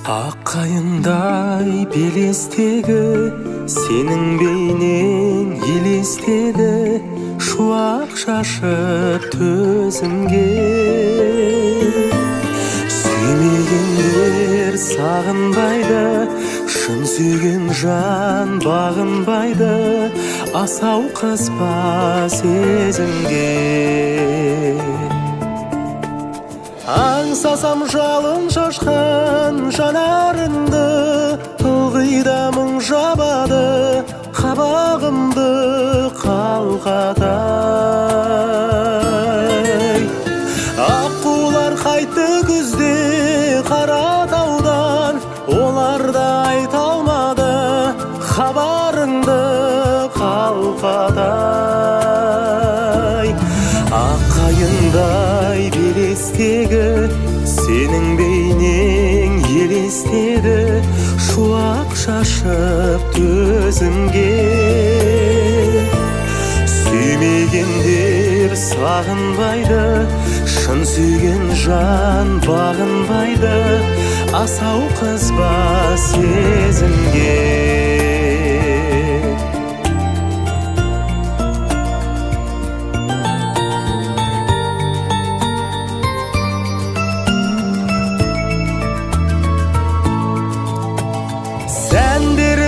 Ақ қайыңдай белестегі сенің бейнең елестеді, шуақ шашып төзімге. Сүймегендер сағынбайды, шын сүйген жан бағынбайды, асау қызба сезімге. Аңсасам жалын шашқан жанарыңды, ылғида мұң жабады қабағымды қалқадай. Аққулар қайтты күзде Қаратаудан, олар да айта алмады хабарыңды қалқадай. Ақ қайыңдай белестегі сенің бейнең елестеді, шуақ шашып төзімге. Сүймегендер сағынбайды, шын сүйген жан бағынбайды, асау қызба сезімге.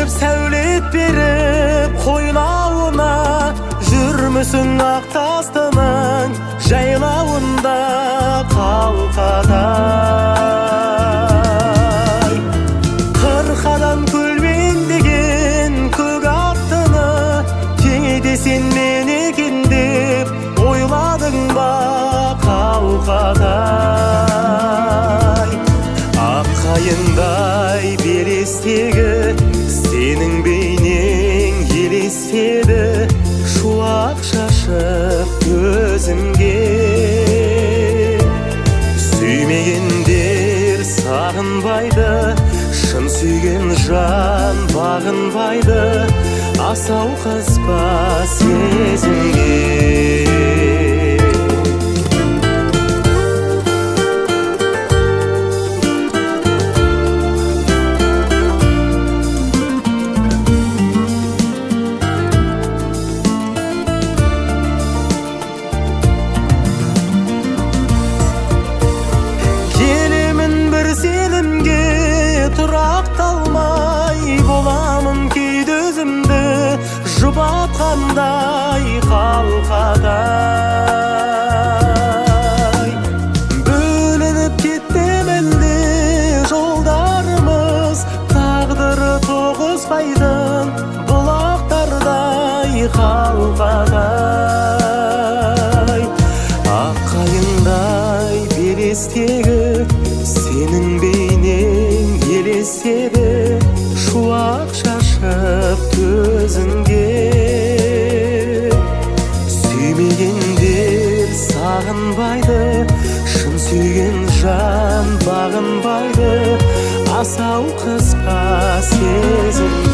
Сәулет беріп қойнауына, жүрмісің ақ тастының жайлауында қалқадай. Қырқадан көлбеңдеген көк аттыны, кейде сен мен екен деп ойладың ба қалқадай. Ақ қайыңдай белестегі сенің бейнең елестеді, шуақ шашып төзімге. Сүймегендер сағынбайды, шын сүйген жан бағынбайды, асау қызба сезімге. Тұрақталмай боламын кейде өзімді жұбатқандай қалқадай. Бөлініп кетті әлде жолдарымыз, тағдыры тоғыспайтын бұлақтардай қалқадай. Ақ қайыңдай белестегі сенің бейнең елестеді, шуақ шашып төзімге. Сүймегендер сағынбайды, шын сүйген жан бағынбайды, асау қызба сезім.